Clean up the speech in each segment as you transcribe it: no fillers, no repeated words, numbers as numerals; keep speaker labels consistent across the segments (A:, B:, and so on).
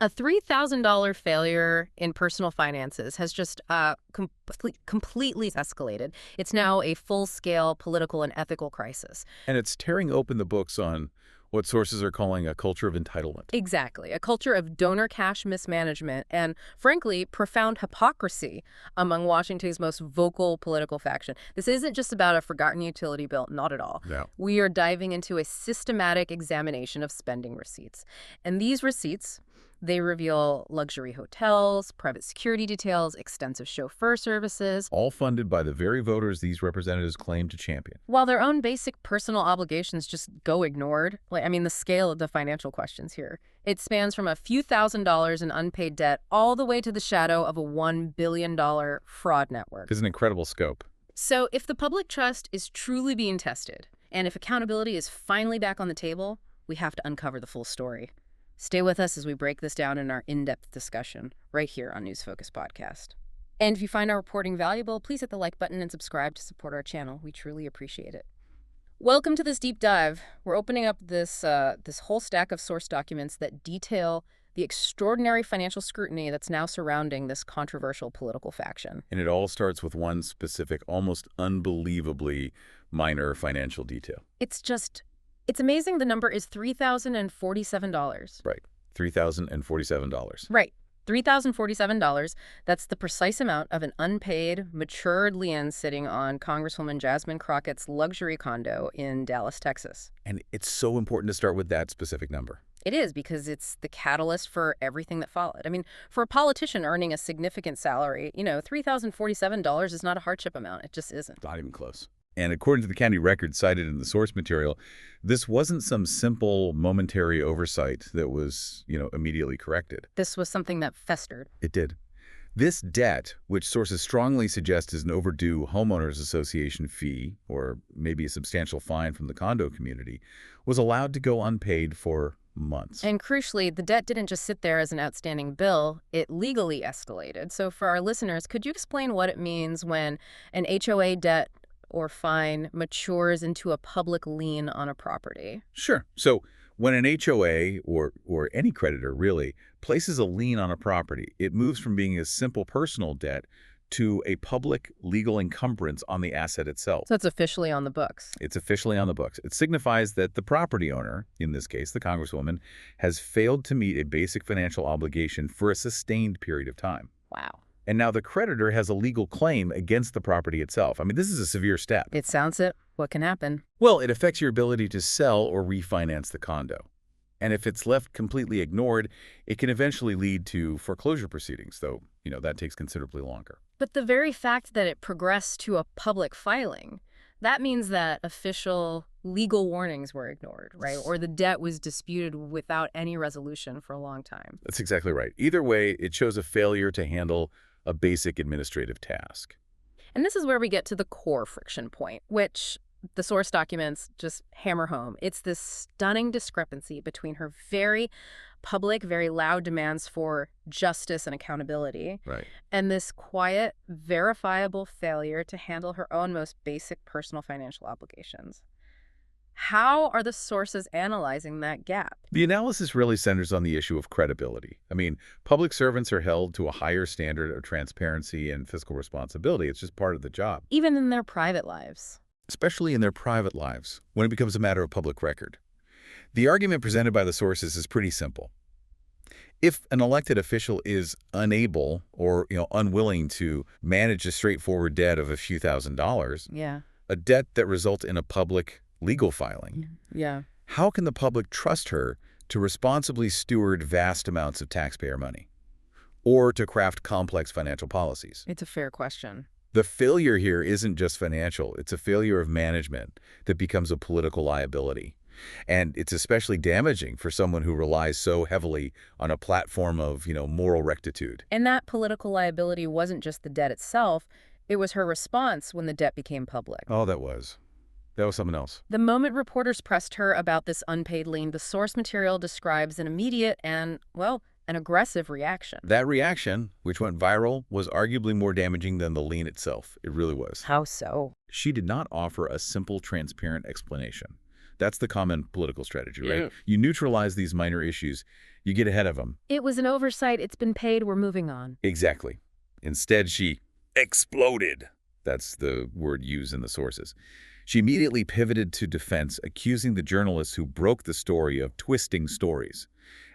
A: A $3,000 failure in personal finances has just completely escalated. It's now a full-scale political and ethical crisis.
B: And it's tearing open the books on what sources are calling a culture of entitlement.
A: Exactly. A culture of donor cash mismanagement and, frankly, profound hypocrisy among Washington's most vocal political faction. This isn't just about a forgotten utility bill, not at all.
B: No.
A: We are diving into a systematic examination of spending receipts. And these receipts, they reveal luxury hotels, private security details, extensive chauffeur services.
B: All funded by the very voters these representatives claim to champion.
A: While their own basic personal obligations just go ignored. The scale of the financial questions here. It spans from a few $1,000s in unpaid debt all the way to the shadow of a $1 billion fraud network.
B: It's an incredible scope.
A: So if the public trust is truly being tested, and if accountability is finally back on the table, we have to uncover the full story. Stay with us as we break this down in our in-depth discussion right here on News Focus Podcast. And if you find our reporting valuable, please hit the like button and subscribe to support our channel. We truly appreciate it. Welcome to this deep dive. We're opening up this whole stack of source documents that detail the extraordinary financial scrutiny that's now surrounding this controversial political faction.
B: And it all starts with one specific, almost unbelievably minor financial detail.
A: It's amazing the number is $3,047.
B: Right. $3,047.
A: Right. $3,047. That's the precise amount of an unpaid, matured lien sitting on Congresswoman Jasmine Crockett's luxury condo in Dallas, Texas.
B: And it's so important to start with that specific number.
A: It is, because it's the catalyst for everything that followed. I mean, for a politician earning a significant salary, $3,047 is not a hardship amount. It just isn't.
B: Not even close. And according to the county record cited in the source material, this wasn't some simple momentary oversight that was, immediately corrected.
A: This was something that festered.
B: It did. This debt, which sources strongly suggest is an overdue homeowners association fee, or maybe a substantial fine from the condo community, was allowed to go unpaid for months.
A: And crucially, the debt didn't just sit there as an outstanding bill, it legally escalated. So for our listeners, could you explain what it means when an HOA debt or fine matures into a public lien on a property?
B: Sure. So when an HOA, or any creditor really, places a lien on a property, it moves from being a simple personal debt to a public legal encumbrance on the asset itself.
A: So it's officially on the books.
B: It's officially on the books. It signifies that the property owner, in this case the Congresswoman, has failed to meet a basic financial obligation for a sustained period of time.
A: Wow.
B: And now the creditor has a legal claim against the property itself. I mean, this is a severe step.
A: It sounds it. What can happen?
B: Well, it affects your ability to sell or refinance the condo. And if it's left completely ignored, it can eventually lead to foreclosure proceedings, though, that takes considerably longer.
A: But the very fact that it progressed to a public filing, that means that official legal warnings were ignored, right? Or the debt was disputed without any resolution for a long time.
B: That's exactly right. Either way, it shows a failure to handle a basic administrative task.
A: And this is where we get to the core friction point, which the source documents just hammer home. It's this stunning discrepancy between her very public, very loud demands for justice and accountability,
B: Right.
A: and this quiet, verifiable failure to handle her own most basic personal financial obligations. How are the sources analyzing that gap?
B: The analysis really centers on the issue of credibility. I mean, public servants are held to a higher standard of transparency and fiscal responsibility. It's just part of the job.
A: Even in their private lives.
B: Especially in their private lives, when it becomes a matter of public record. The argument presented by the sources is pretty simple. If an elected official is unable or unwilling to manage a straightforward debt of a few $1,000s,
A: Yeah.
B: a debt that results in a public legal filing,
A: Yeah.
B: how can the public trust her to responsibly steward vast amounts of taxpayer money or to craft complex financial policies?
A: It's a fair question.
B: The failure here isn't just financial. It's a failure of management that becomes a political liability. And it's especially damaging for someone who relies so heavily on a platform of, moral rectitude.
A: And that political liability wasn't just the debt itself. It was her response when the debt became public.
B: Oh, that was something else.
A: The moment reporters pressed her about this unpaid lien, the source material describes an immediate and, an aggressive reaction.
B: That reaction, which went viral, was arguably more damaging than the lien itself. It really was.
A: How so?
B: She did not offer a simple, transparent explanation. That's the common political strategy, right?
A: Yeah.
B: You neutralize these minor issues You get ahead of them.
A: It was an oversight. It's been paid. We're moving on.
B: Exactly. Instead, she exploded. That's the word used in the sources. She immediately pivoted to defense, accusing the journalists who broke the story of twisting stories,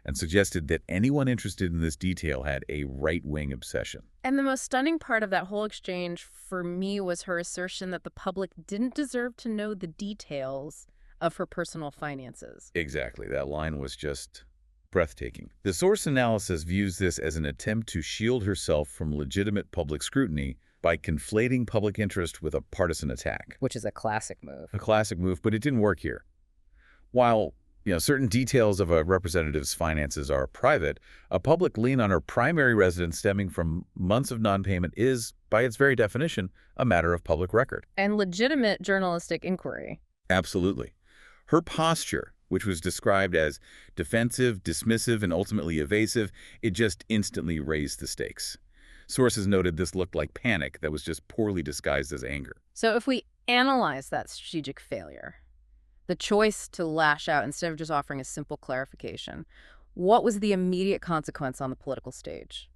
B: and suggested that anyone interested in this detail had a right-wing obsession.
A: And the most stunning part of that whole exchange for me was her assertion that the public didn't deserve to know the details of her personal finances.
B: Exactly. That line was just breathtaking. The source analysis views this as an attempt to shield herself from legitimate public scrutiny by conflating public interest with a partisan attack.
A: Which is a classic move.
B: A classic move, but it didn't work here. While certain details of a representative's finances are private, a public lien on her primary residence stemming from months of non-payment is, by its very definition, a matter of public record.
A: And legitimate journalistic inquiry.
B: Absolutely. Her posture, which was described as defensive, dismissive, and ultimately evasive, it just instantly raised the stakes. Sources noted this looked like panic that was just poorly disguised as anger.
A: So if we analyze that strategic failure, the choice to lash out instead of just offering a simple clarification, what was the immediate consequence on the political stage?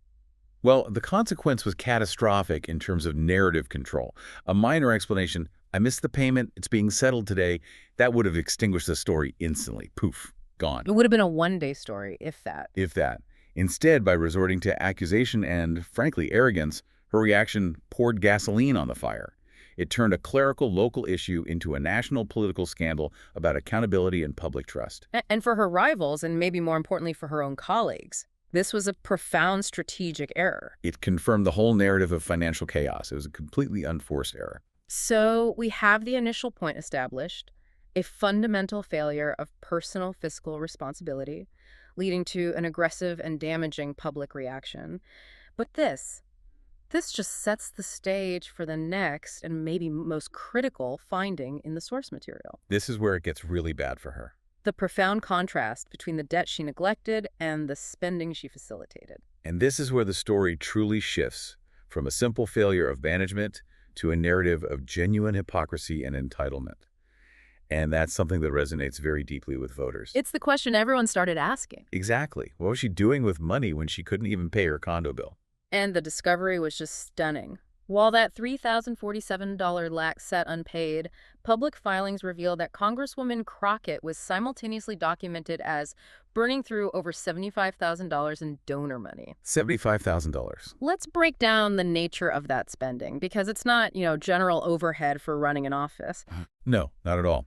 B: Well, the consequence was catastrophic in terms of narrative control. A minor explanation, I missed the payment, it's being settled today, that would have extinguished the story instantly. Poof, gone.
A: It would have been a one-day story, if that.
B: If that. Instead, by resorting to accusation and, frankly, arrogance, her reaction poured gasoline on the fire. It turned a clerical local issue into a national political scandal about accountability and public trust.
A: And for her rivals, and maybe more importantly for her own colleagues, this was a profound strategic error.
B: It confirmed the whole narrative of financial chaos. It was a completely unforced error.
A: So we have the initial point established, a fundamental failure of personal fiscal responsibility, leading to an aggressive and damaging public reaction. But this just sets the stage for the next and maybe most critical finding in the source material.
B: This is where it gets really bad for her.
A: The profound contrast between the debt she neglected and the spending she facilitated.
B: And this is where the story truly shifts from a simple failure of management to a narrative of genuine hypocrisy and entitlement. And that's something that resonates very deeply with voters.
A: It's the question everyone started asking.
B: Exactly. What was she doing with money when she couldn't even pay her condo bill?
A: And the discovery was just stunning. While that $3,047 lack sat unpaid, public filings revealed that Congresswoman Crockett was simultaneously documented as burning through over $75,000 in donor money.
B: $75,000.
A: Let's break down the nature of that spending, because it's not, general overhead for running an office.
B: No, not at all.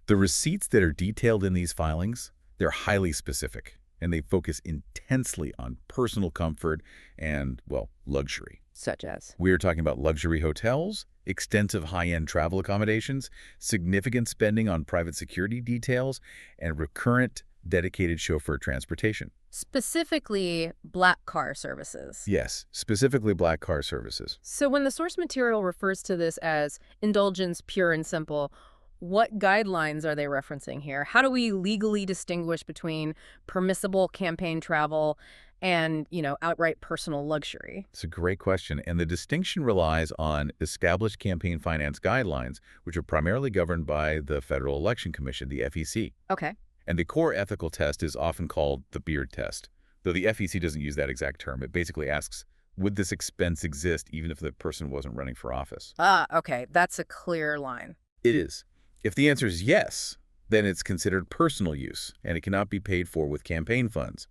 B: The receipts that are detailed in these filings, they're highly specific, and they focus intensely on personal comfort and, well, luxury.
A: Such as?
B: We're talking about luxury hotels, extensive high-end travel accommodations, significant spending on private security details, and recurrent dedicated chauffeur transportation.
A: Specifically, black car services.
B: Yes, specifically black car services.
A: So when the source material refers to this as indulgence pure and simple, what guidelines are they referencing here? How do we legally distinguish between permissible campaign travel and, outright personal luxury?
B: It's a great question, and the distinction relies on established campaign finance guidelines, which are primarily governed by the Federal Election Commission, the FEC.
A: Okay.
B: And the core ethical test is often called the Beard test, though the FEC doesn't use that exact term. It basically asks, would this expense exist even if the person wasn't running for office?
A: Okay. That's a clear line.
B: It is. If the answer is yes, then it's considered personal use, and it cannot be paid for with campaign funds.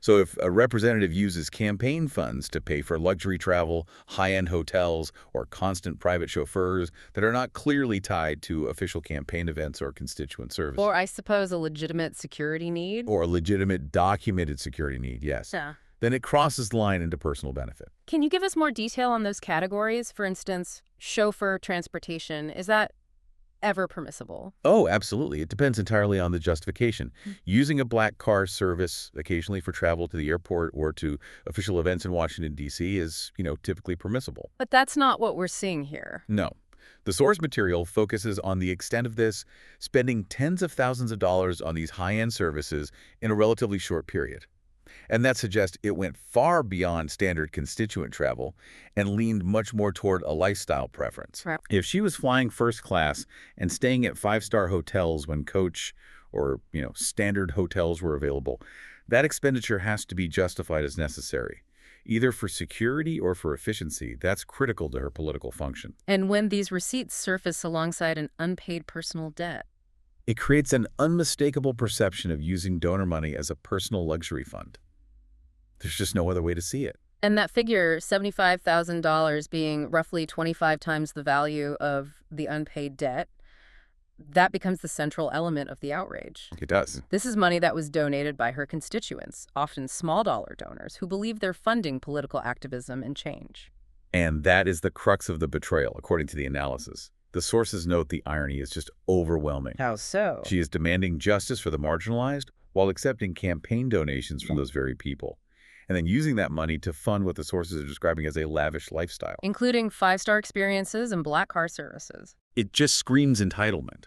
B: So if a representative uses campaign funds to pay for luxury travel, high-end hotels, or constant private chauffeurs that are not clearly tied to official campaign events or constituent service.
A: Or I suppose a legitimate security need?
B: Or a legitimate documented security need, yes.
A: Yeah.
B: Then it crosses the line into personal benefit.
A: Can you give us more detail on those categories? For instance, chauffeur transportation, is that ever permissible?
B: Oh, absolutely. It depends entirely on the justification. Using a black car service occasionally for travel to the airport or to official events in Washington, D.C. is, typically permissible.
A: But that's not what we're seeing here.
B: No. The source material focuses on the extent of this, spending tens of thousands of dollars on these high-end services in a relatively short period. And that suggests it went far beyond standard constituent travel and leaned much more toward a lifestyle preference.
A: Right.
B: If she was flying first class and staying at five-star hotels when coach or, standard hotels were available, That expenditure has to be justified as necessary, either for security or for efficiency. That's critical to her political function.
A: And when these receipts surface alongside an unpaid personal debt.
B: It creates an unmistakable perception of using donor money as a personal luxury fund. There's just no other way to see it.
A: And that figure, $75,000 being roughly 25 times the value of the unpaid debt, that becomes the central element of the outrage.
B: It does.
A: This is money that was donated by her constituents, often small-dollar donors, who believe they're funding political activism and change.
B: And that is the crux of the betrayal, according to the analysis. The sources note the irony is just overwhelming.
A: How so?
B: She is demanding justice for the marginalized while accepting campaign donations from those very people, and then using that money to fund what the sources are describing as a lavish lifestyle.
A: Including five-star experiences and black car services.
B: It just screams entitlement.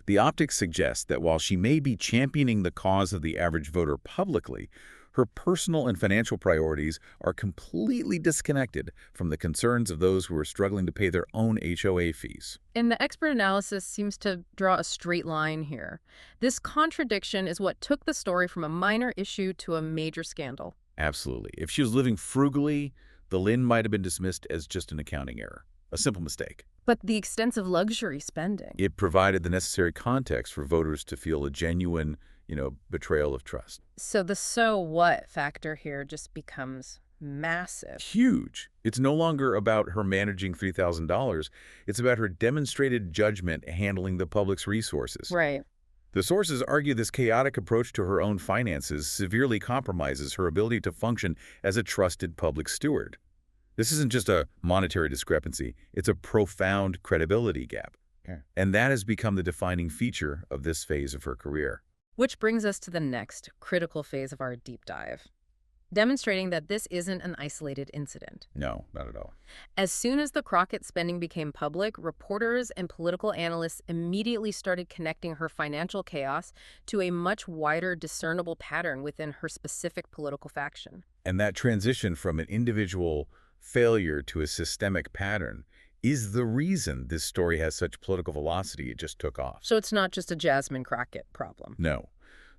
B: The optics suggest that while she may be championing the cause of the average voter publicly, her personal and financial priorities are completely disconnected from the concerns of those who are struggling to pay their own HOA fees.
A: And the expert analysis seems to draw a straight line here. This contradiction is what took the story from a minor issue to a major scandal.
B: Absolutely. If she was living frugally, the Lynn might have been dismissed as just an accounting error, a simple mistake.
A: But the extensive luxury spending.
B: It provided the necessary context for voters to feel a genuine, betrayal of trust.
A: So the so what factor here just becomes massive.
B: Huge. It's no longer about her managing $3,000. It's about her demonstrated judgment handling the public's resources.
A: Right.
B: The sources argue this chaotic approach to her own finances severely compromises her ability to function as a trusted public steward. This isn't just a monetary discrepancy. It's a profound credibility gap. Yeah. And that has become the defining feature of this phase of her career.
A: Which brings us to the next critical phase of our deep dive, demonstrating that this isn't an isolated incident.
B: No, not at all.
A: As soon as the Crockett spending became public, reporters and political analysts immediately started connecting her financial chaos to a much wider discernible pattern within her specific political faction.
B: And that transition from an individual failure to a systemic pattern is the reason this story has such political velocity. It just took off.
A: So it's not just a Jasmine Crockett problem.
B: No.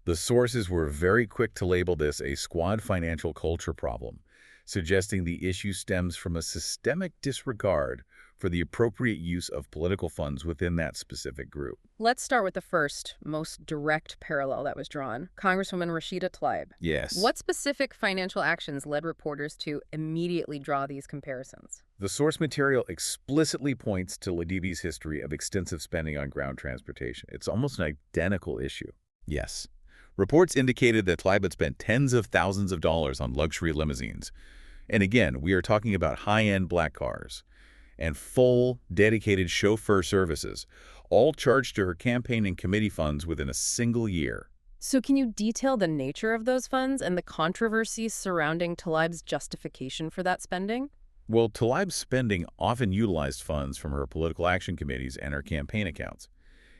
B: The sources were very quick to label this a squad financial culture problem, suggesting the issue stems from a systemic disregard for the appropriate use of political funds within that specific group.
A: Let's start with the first, most direct parallel that was drawn, Congresswoman Rashida Tlaib.
B: Yes.
A: What specific financial actions led reporters to immediately draw these comparisons?
B: The source material explicitly points to Ladibi's history of extensive spending on ground transportation. It's almost an identical issue. Yes. Reports indicated that Tlaib had spent tens of thousands of dollars on luxury limousines. And again, we are talking about high-end black cars and full, dedicated chauffeur services, all charged to her campaign and committee funds within a single year.
A: So can you detail the nature of those funds and the controversies surrounding Tlaib's justification for that spending?
B: Well, Tlaib's spending often utilized funds from her political action committees and her campaign accounts.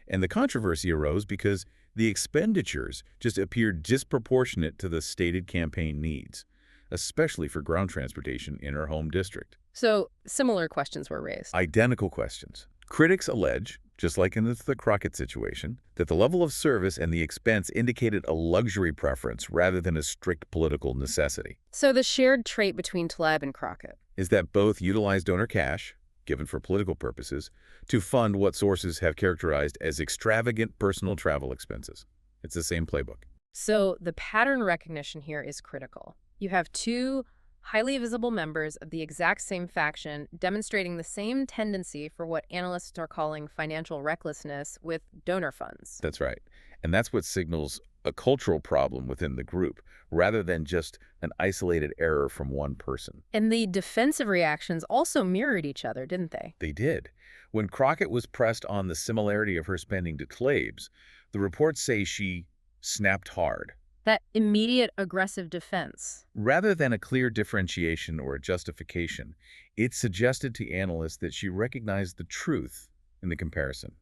B: And the controversy arose because the expenditures just appeared disproportionate to the stated campaign needs, especially for ground transportation in her home district.
A: So similar questions were raised.
B: Identical questions. Critics allege, just like in the Crockett situation, that the level of service and the expense indicated a luxury preference rather than a strict political necessity.
A: So the shared trait between Tlaib and Crockett
B: is that both utilized donor cash, given for political purposes, to fund what sources have characterized as extravagant personal travel expenses. It's the same playbook.
A: So the pattern recognition here is critical. You have two highly visible members of the exact same faction demonstrating the same tendency for what analysts are calling financial recklessness with donor funds.
B: That's right. And that's what signals a cultural problem within the group, rather than just an isolated error from one person.
A: And the defensive reactions also mirrored each other, didn't they?
B: They did. When Crockett was pressed on the similarity of her spending to Tlaib's, the reports say she snapped hard.
A: That immediate aggressive defense.
B: Rather than a clear differentiation or a justification, it suggested to analysts that she recognized the truth in the comparison.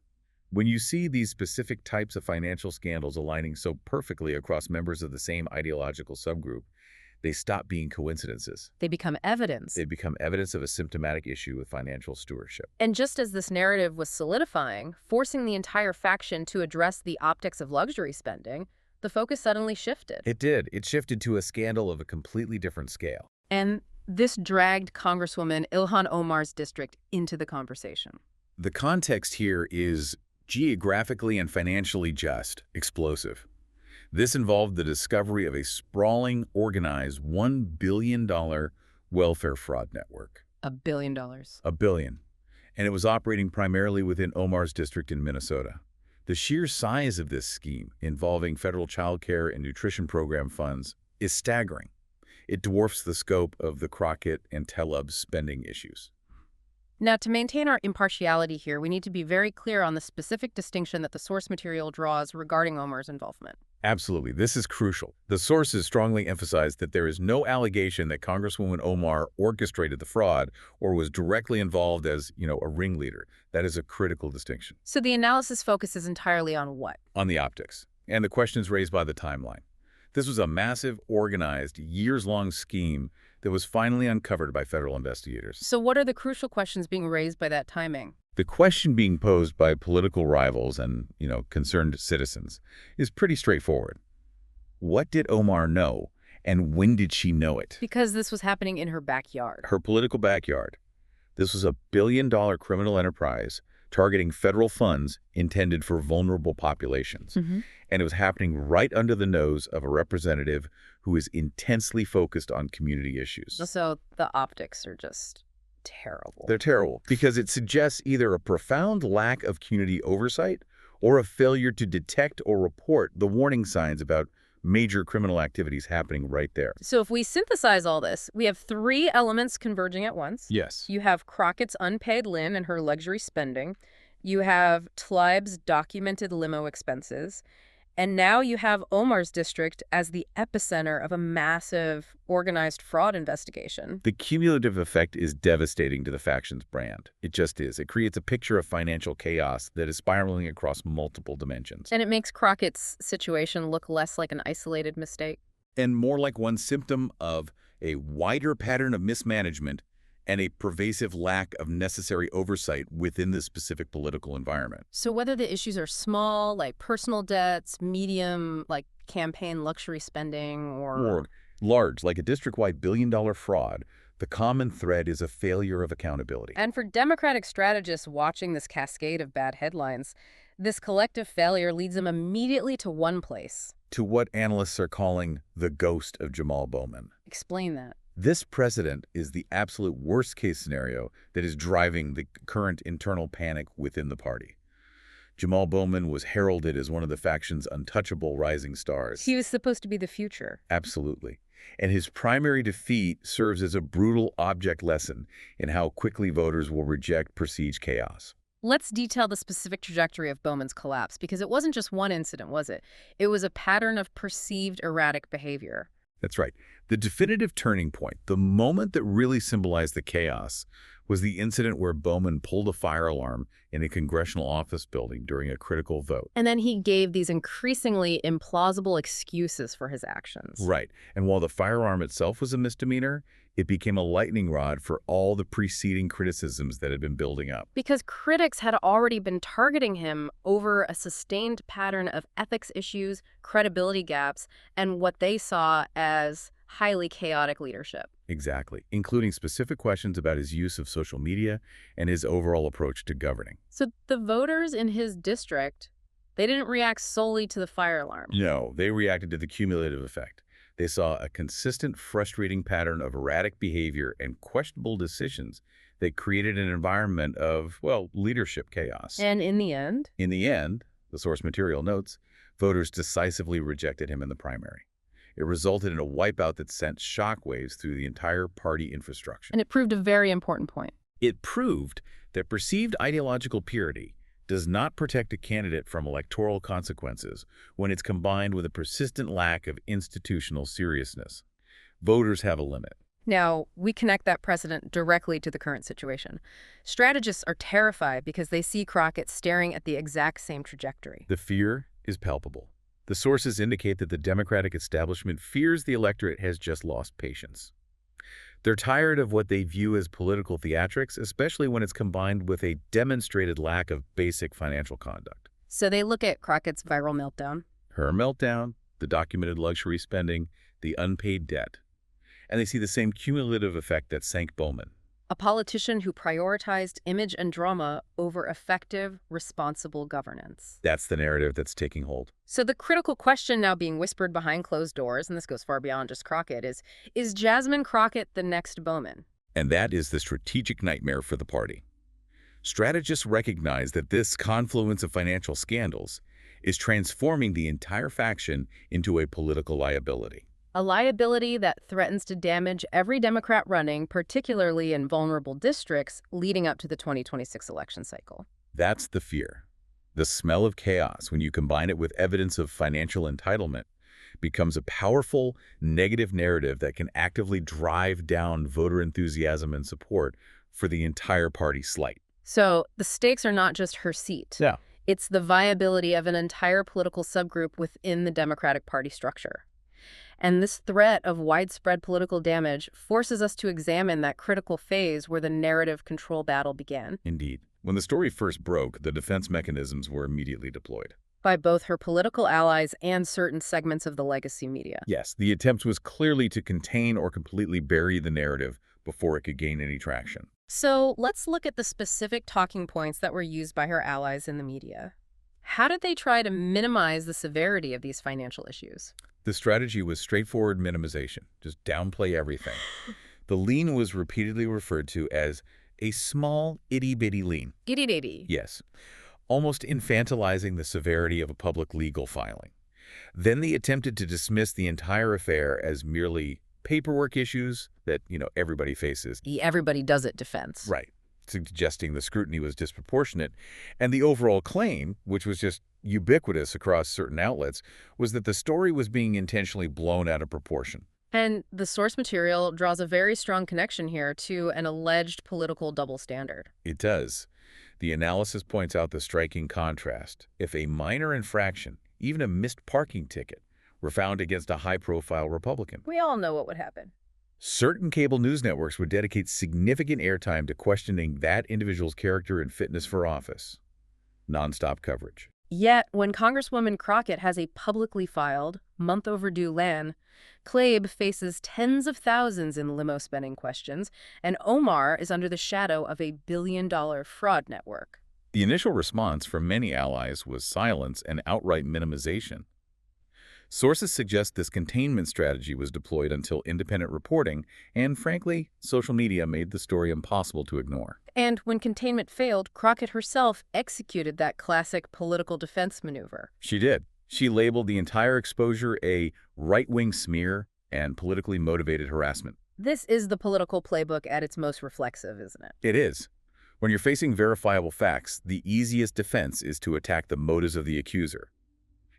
B: When you see these specific types of financial scandals aligning so perfectly across members of the same ideological subgroup, they stop being coincidences.
A: They become evidence.
B: They become evidence of a symptomatic issue with financial stewardship.
A: And just as this narrative was solidifying, forcing the entire faction to address the optics of luxury spending, the focus suddenly shifted.
B: It did. It shifted to a scandal of a completely different scale.
A: And this dragged Congresswoman Ilhan Omar's district into the conversation.
B: The context here is geographically and financially just explosive. This involved the discovery of a sprawling, organized $1 billion welfare fraud network.
A: $1 billion.
B: $1 billion. And it was operating primarily within Omar's district in Minnesota. The sheer size of this scheme, involving federal child care and nutrition program funds, is staggering. It dwarfs the scope of the Crockett and Tellub's spending issues.
A: Now, to maintain our impartiality here, we need to be very clear on the specific distinction that the source material draws regarding Omar's involvement.
B: Absolutely. This is crucial. The sources strongly emphasize that there is no allegation that Congresswoman Omar orchestrated the fraud or was directly involved as, a ringleader. That is a critical distinction.
A: So the analysis focuses entirely on what?
B: On the optics and the questions raised by the timeline. This was a massive, organized, years-long scheme that was finally uncovered by federal investigators.
A: So what are the crucial questions being raised by that timing?
B: The question being posed by political rivals and, concerned citizens is pretty straightforward. What did Omar know, and when did she know it?
A: Because this was happening in her backyard.
B: Her political backyard. This was a billion-dollar criminal enterprise targeting federal funds intended for vulnerable populations. And it was happening right under the nose of a representative who is intensely focused on community issues.
A: So the optics are just terrible.
B: They're terrible because it suggests either a profound lack of community oversight or a failure to detect or report the warning signs about major criminal activities happening right there.
A: So if we synthesize all this, we have three elements converging at once.
B: Yes.
A: You have Crockett's unpaid lien and her luxury spending. You have Tlaib's documented limo expenses. And now you have Omar's district as the epicenter of a massive organized fraud investigation.
B: The cumulative effect is devastating to the faction's brand. It just is. It creates a picture of financial chaos that is spiraling across multiple dimensions.
A: And it makes Crockett's situation look less like an isolated mistake.
B: And more like one symptom of a wider pattern of mismanagement and a pervasive lack of necessary oversight within the specific political environment.
A: So whether the issues are small, like personal debts, medium, like campaign luxury spending,
B: or large, like a district-wide billion-dollar fraud, the common thread is a failure of accountability.
A: And for Democratic strategists watching this cascade of bad headlines, this collective failure leads them immediately to one place.
B: To what analysts are calling the ghost of Jamal Bowman.
A: Explain that.
B: This precedent is the absolute worst-case scenario that is driving the current internal panic within the party. Jamal Bowman was heralded as one of the faction's untouchable rising stars.
A: He was supposed to be the future.
B: Absolutely. And his primary defeat serves as a brutal object lesson in how quickly voters will reject perceived chaos.
A: Let's detail the specific trajectory of Bowman's collapse, because it wasn't just one incident, was it? It was a pattern of perceived erratic behavior.
B: That's right. The definitive turning point, the moment that really symbolized the chaos, was the incident where Bowman pulled a fire alarm in a congressional office building during a critical vote.
A: And then he gave these increasingly implausible excuses for his actions.
B: Right. And while the firearm itself was a misdemeanor, it became a lightning rod for all the preceding criticisms that had been building up.
A: Because critics had already been targeting him over a sustained pattern of ethics issues, credibility gaps, and what they saw as highly chaotic leadership.
B: Exactly, including specific questions about his use of social media and his overall approach to governing.
A: So the voters in his district, they didn't react solely to the fire alarm.
B: No, they reacted to the cumulative effect. They saw a consistent, frustrating pattern of erratic behavior and questionable decisions that created an environment of, leadership chaos.
A: And in the end?
B: In the end, the source material notes, voters decisively rejected him in the primary. It resulted in a wipeout that sent shockwaves through the entire party infrastructure.
A: And it proved a very important point.
B: It proved that perceived ideological purity does not protect a candidate from electoral consequences when it's combined with a persistent lack of institutional seriousness. Voters have a limit.
A: Now, we connect that precedent directly to the current situation. Strategists are terrified because they see Crockett staring at the exact same trajectory.
B: The fear is palpable. The sources indicate that the Democratic establishment fears the electorate has just lost patience. They're tired of what they view as political theatrics, especially when it's combined with a demonstrated lack of basic financial conduct.
A: So they look at Crockett's viral meltdown.
B: Her meltdown, the documented luxury spending, the unpaid debt. And they see the same cumulative effect that sank Bowman.
A: A politician who prioritized image and drama over effective, responsible governance.
B: That's the narrative that's taking hold.
A: So the critical question now being whispered behind closed doors, and this goes far beyond just Crockett, is Jasmine Crockett the next Bowman?
B: And that is the strategic nightmare for the party. Strategists recognize that this confluence of financial scandals is transforming the entire faction into a political liability.
A: A liability that threatens to damage every Democrat running, particularly in vulnerable districts, leading up to the 2026 election cycle.
B: That's the fear. The smell of chaos, when you combine it with evidence of financial entitlement, becomes a powerful negative narrative that can actively drive down voter enthusiasm and support for the entire party slate.
A: So the stakes are not just her seat.
B: Yeah.
A: It's the viability of an entire political subgroup within the Democratic Party structure. And this threat of widespread political damage forces us to examine that critical phase where the narrative control battle began.
B: Indeed. When the story first broke, the defense mechanisms were immediately deployed.
A: By both her political allies and certain segments of the legacy media.
B: Yes, the attempt was clearly to contain or completely bury the narrative before it could gain any traction.
A: So let's look at the specific talking points that were used by her allies in the media. How did they try to minimize the severity of these financial issues?
B: The strategy was straightforward minimization, just downplay everything. The lien was repeatedly referred to as a small, itty-bitty lien.
A: Itty-bitty.
B: Yes, almost infantilizing the severity of a public legal filing. Then they attempted to dismiss the entire affair as merely paperwork issues that, everybody faces.
A: The everybody does it defense.
B: Right, suggesting the scrutiny was disproportionate. And the overall claim, which was just ubiquitous across certain outlets, was that the story was being intentionally blown out of proportion.
A: And the source material draws a very strong connection here to an alleged political double standard.
B: It does. The analysis points out the striking contrast. If a minor infraction, even a missed parking ticket, were found against a high-profile Republican,
A: We all know what would happen.
B: certain cable news networks would dedicate significant airtime to questioning that individual's character and fitness for office. Nonstop coverage.
A: Yet, when Congresswoman Crockett has a publicly filed, month-overdue LAN, Clabe faces tens of thousands in limo spending questions, and Omar is under the shadow of a billion-dollar fraud network.
B: The initial response from many allies was silence and outright minimization. Sources suggest this containment strategy was deployed until independent reporting and, frankly, social media made the story impossible to ignore.
A: And when containment failed, Crockett herself executed that classic political defense maneuver.
B: She did. She labeled the entire exposure a right-wing smear and politically motivated harassment.
A: This is the political playbook at its most reflexive, isn't it?
B: It is. When you're facing verifiable facts, the easiest defense is to attack the motives of the accuser.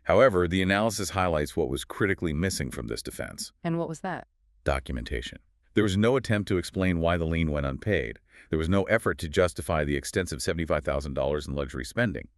B: However, the analysis highlights what was critically missing from this defense.
A: And what was that?
B: Documentation. There was no attempt to explain why the lien went unpaid. There was no effort to justify the extensive $75,000 in luxury spending.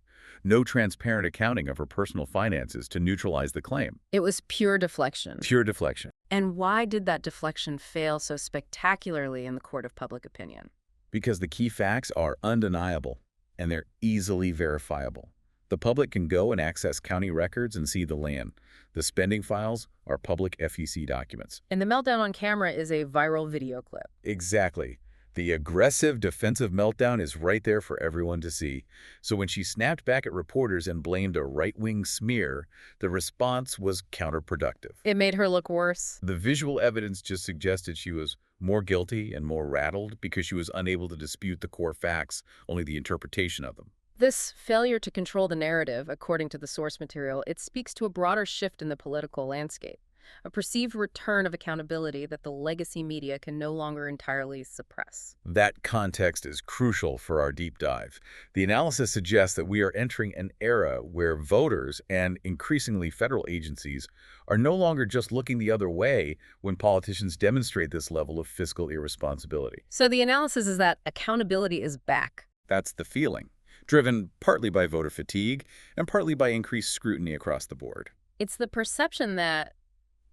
B: No transparent accounting of her personal finances to neutralize the claim.
A: It was pure deflection.
B: Pure deflection.
A: And why did that deflection fail so spectacularly in the court of public opinion?
B: Because the key facts are undeniable, and they're easily verifiable. The public can go and access county records and see the land. The spending files are public FEC documents.
A: And the meltdown on camera is a viral video clip.
B: Exactly. The aggressive defensive meltdown is right there for everyone to see. So when she snapped back at reporters and blamed a right-wing smear, the response was counterproductive.
A: It made her look worse.
B: The visual evidence just suggested she was more guilty and more rattled because she was unable to dispute the core facts, only the interpretation of them.
A: This failure to control the narrative, according to the source material, it speaks to a broader shift in the political landscape, a perceived return of accountability that the legacy media can no longer entirely suppress.
B: That context is crucial for our deep dive. The analysis suggests that we are entering an era where voters and increasingly federal agencies are no longer just looking the other way when politicians demonstrate this level of fiscal irresponsibility.
A: So the analysis is that accountability is back.
B: That's the feeling, driven partly by voter fatigue and partly by increased scrutiny across the board.
A: It's the perception that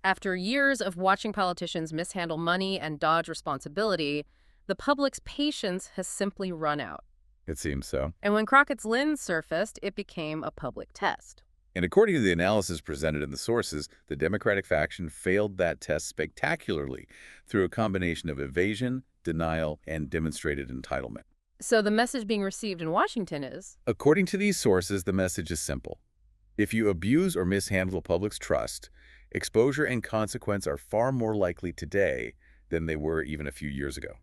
A: after years of watching politicians mishandle money and dodge responsibility, the public's patience has simply run out.
B: It seems so.
A: And when Crockett's lens surfaced, it became a public test.
B: And according to the analysis presented in the sources, the Democratic faction failed that test spectacularly through a combination of evasion, denial, and demonstrated entitlement.
A: So the message being received in Washington is,
B: According to these sources, the message is simple. If you abuse or mishandle the public's trust, exposure and consequence are far more likely today than they were even a few years ago.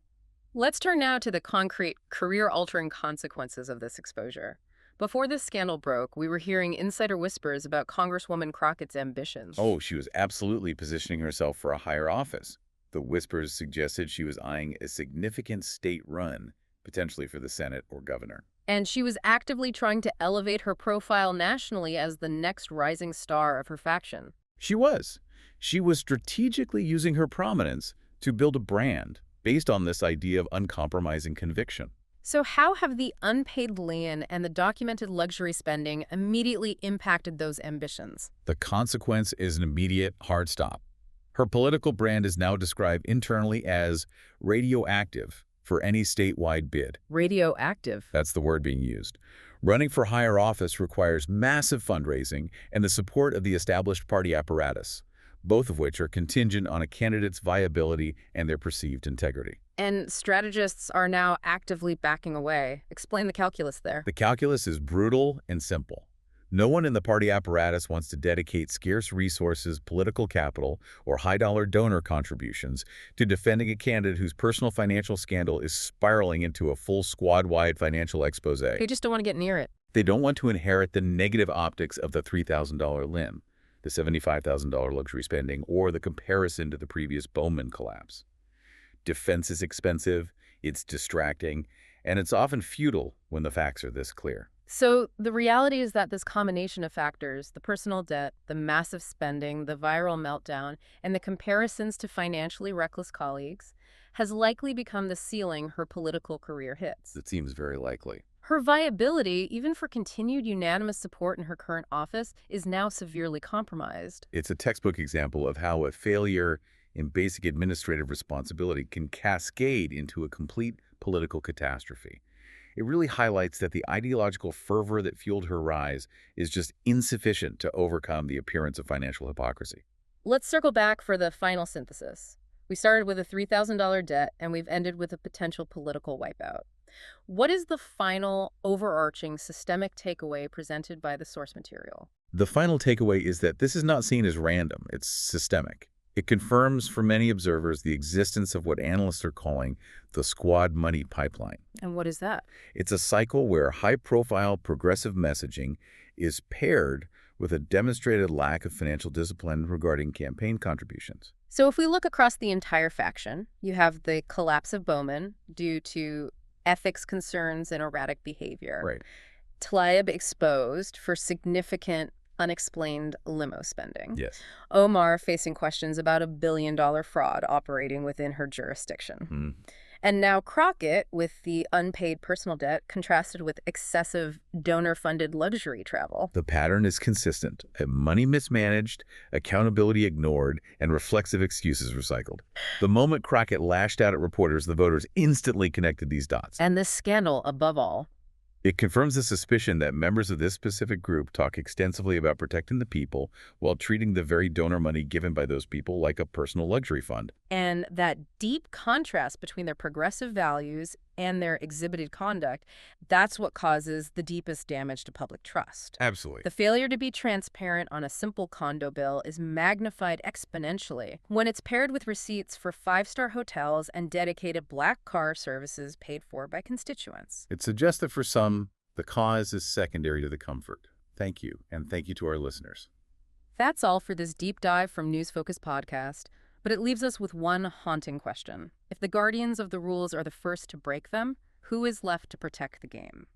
A: let's turn now to the concrete, career-altering consequences of this exposure. Before this scandal broke, we were hearing insider whispers about Congresswoman Crockett's ambitions.
B: Oh, she was absolutely positioning herself for a higher office. The whispers suggested she was eyeing a significant state run, potentially for the Senate or governor.
A: And she was actively trying to elevate her profile nationally as the next rising star of her faction.
B: She was. She was strategically using her prominence to build a brand based on this idea of uncompromising conviction.
A: So how have the unpaid lay-in and the documented luxury spending immediately impacted those ambitions?
B: The consequence is an immediate hard stop. Her political brand is now described internally as radioactive for any statewide bid.
A: Radioactive.
B: That's the word being used. Running for higher office requires massive fundraising and the support of the established party apparatus, both of which are contingent on a candidate's viability and their perceived integrity.
A: And strategists are now actively backing away. Explain the calculus there.
B: The calculus is brutal and simple. No one in the party apparatus wants to dedicate scarce resources, political capital, or high-dollar donor contributions to defending a candidate whose personal financial scandal is spiraling into a full squad-wide financial expose.
A: They just don't want to get near it.
B: They don't want to inherit the negative optics of the $3,000 limb, the $75,000 luxury spending, or the comparison to the previous Bowman collapse. Defense is expensive, it's distracting, and it's often futile when the facts are this clear.
A: So the reality is that this combination of factors, the personal debt, the massive spending, the viral meltdown, and the comparisons to financially reckless colleagues, has likely become the ceiling her political career hits.
B: It seems very likely.
A: Her viability, even for continued unanimous support in her current office, is now severely compromised.
B: It's a textbook example of how a failure in basic administrative responsibility can cascade into a complete political catastrophe. It really highlights that the ideological fervor that fueled her rise is just insufficient to overcome the appearance of financial hypocrisy.
A: Let's circle back for the final synthesis. We started with a $3,000 debt, and we've ended with a potential political wipeout. What is the final, overarching, systemic takeaway presented by the source material?
B: The final takeaway is that this is not seen as random, it's systemic. It confirms for many observers the existence of what analysts are calling the squad money pipeline.
A: And what is that?
B: It's a cycle where high-profile progressive messaging is paired with a demonstrated lack of financial discipline regarding campaign contributions.
A: So if we look across the entire faction, you have the collapse of Bowman due to ethics concerns and erratic behavior.
B: Right.
A: Tlaib exposed for significant unexplained limo spending.
B: Yes.
A: Omar facing questions about $1 billion fraud operating within her jurisdiction. And now Crockett with the unpaid personal debt contrasted with excessive donor-funded luxury travel.
B: The pattern is consistent. Money mismanaged, accountability ignored, and reflexive excuses recycled. The moment Crockett lashed out at reporters, the voters instantly connected these dots.
A: And this scandal, above all,
B: it confirms the suspicion that members of this specific group talk extensively about protecting the people while treating the very donor money given by those people like a personal luxury fund.
A: And that deep contrast between their progressive values and their exhibited conduct, that's what causes the deepest damage to public trust.
B: Absolutely.
A: The failure to be transparent on a simple condo bill is magnified exponentially when it's paired with receipts for five-star hotels and dedicated black car services paid for by constituents.
B: It suggests that for some, the cause is secondary to the comfort. Thank you, and thank you to our listeners.
A: That's all for this deep dive from News Focus podcast. But it leaves us with one haunting question. If the guardians of the rules are the first to break them, who is left to protect the game?